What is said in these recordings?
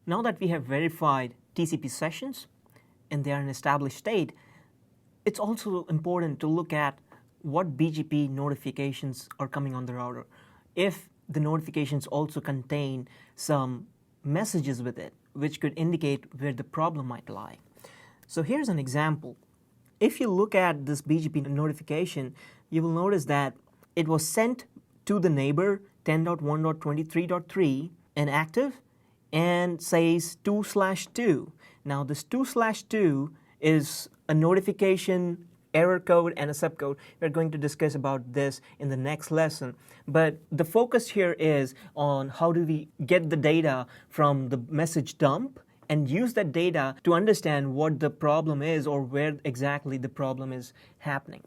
Now that we have verified TCP sessions and they are in established state, it's also important to look at what BGP notifications are coming on the router. If the notifications also contain some messages with it, which could indicate where the problem might lie. So here's an example. If you look at this BGP notification, you will notice that it was sent to the neighbor 10.1.23.3 and active and says 2/2. Now this 2/2 is a notification error code and a subcode. We're going to discuss about this in the next lesson. But the focus here is on how do we get the data from the message dump and use that data to understand what the problem is or where exactly the problem is happening.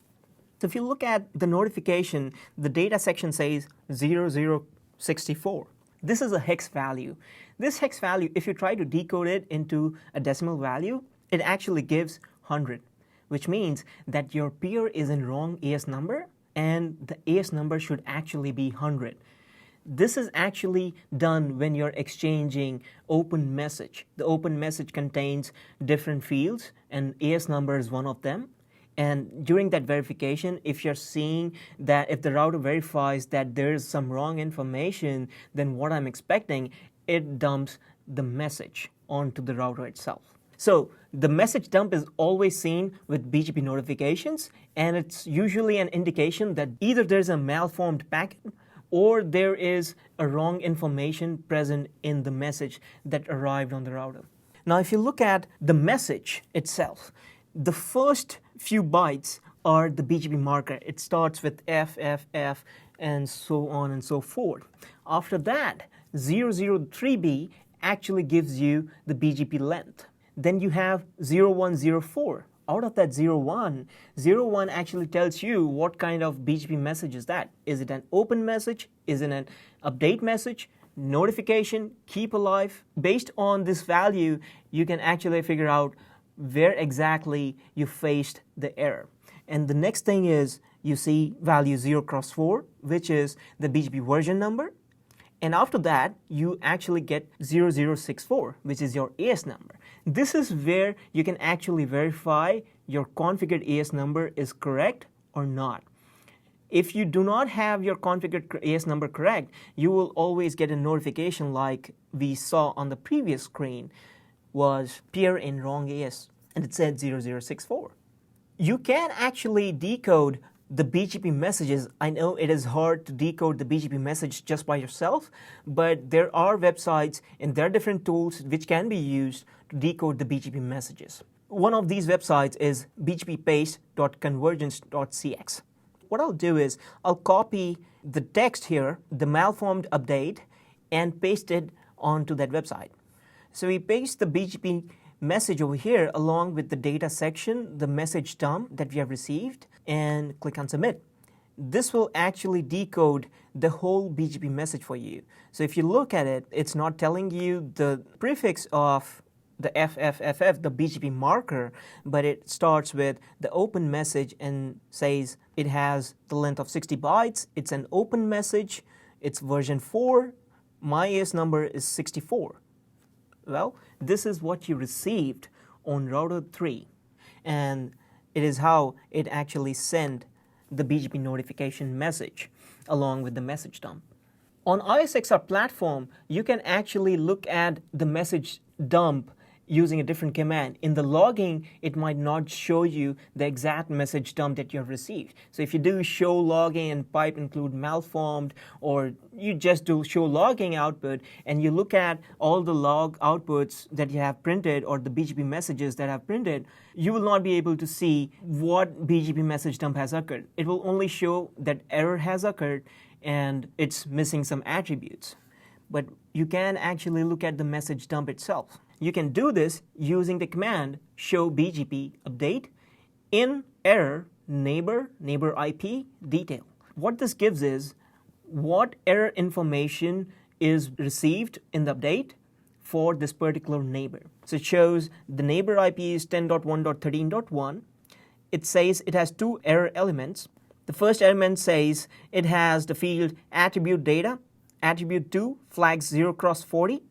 So if you look at the notification, the data section says 0064. This is a hex value. This hex value, if you try to decode it into a decimal value, it actually gives 100, which means that your peer is in wrong AS number and the AS number should actually be 100. This is actually done when you're exchanging open message. The open message contains different fields and AS number is one of them. And during that verification, if you're seeing that if the router verifies that there is some wrong information than what I'm expecting, it dumps the message onto the router itself. So the message dump is always seen with BGP notifications, and it's usually an indication that either there's a malformed packet or there is a wrong information present in the message that arrived on the router. Now if you look at the message itself, the first few bytes are the BGP marker. It starts with F, F, F, and so on and so forth. After that, 003B actually gives you the BGP length. Then you have 0104. Out of that 01, 01 actually tells you what kind of BGP message is that. Is it an open message? Is it an update message? Notification? Keep alive? Based on this value, you can actually figure out where exactly you faced the error. And the next thing is you see value 0x4, which is the BGP version number. And after that, you actually get 0064, which is your AS number. This is where you can actually verify your configured AS number is correct or not. If you do not have your configured AS number correct, you will always get a notification like we saw on the previous screen was peer in wrong AS, and it said 0064. You can actually decode the BGP messages. I know it is hard to decode the BGP message just by yourself, but there are websites and there are different tools which can be used to decode the BGP messages. One of these websites is bgppaste.convergence.cx. What I'll do is I'll copy the text here, the malformed update, and paste it onto that website. So we paste the BGP message over here along with the data section, the message dump that we have received, and click on submit. This will actually decode the whole BGP message for you. So if you look at it, it's not telling you the prefix of the FFFF, the BGP marker, but it starts with the open message and says it has the length of 60 bytes, it's an open message, it's version 4, my AS number is 64. Well, this is what you received on router 3, and it is how it actually sent the BGP notification message along with the message dump. On ISXR platform, you can actually look at the message dump using a different command. In the logging, it might not show you the exact message dump that you have received. So if you do show logging and pipe include malformed, or you just do show logging output and you look at all the log outputs that you have printed or the BGP messages that have printed, you will not be able to see what BGP message dump has occurred. It will only show that error has occurred and it's missing some attributes. But you can actually look at the message dump itself. You can do this using the command show BGP update in error neighbor IP detail. What this gives is what error information is received in the update for this particular neighbor. So it shows the neighbor IP is 10.1.13.1. It says it has two error elements. The first element says it has the field attribute data, attribute 2 flags 0x40.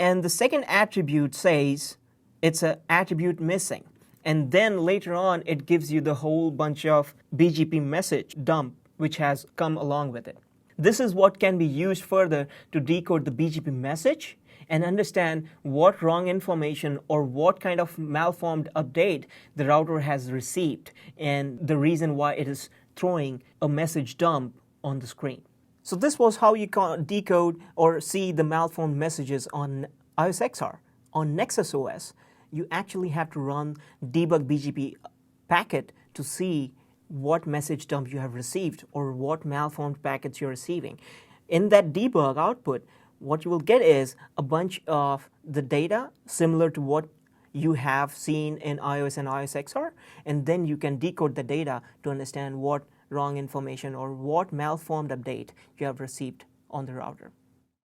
And the second attribute says it's an attribute missing. And then later on, it gives you the whole bunch of BGP message dump which has come along with it. This is what can be used further to decode the BGP message and understand what wrong information or what kind of malformed update the router has received and the reason why it is throwing a message dump on the screen. So this was how you can decode or see the malformed messages on iOS XR. On Nexus OS, you actually have to run debug BGP packet to see what message dump you have received or what malformed packets you're receiving. In that debug output, what you will get is a bunch of the data similar to what you have seen in iOS and iOS XR, and then you can decode the data to understand what wrong information or what malformed update you have received on the router.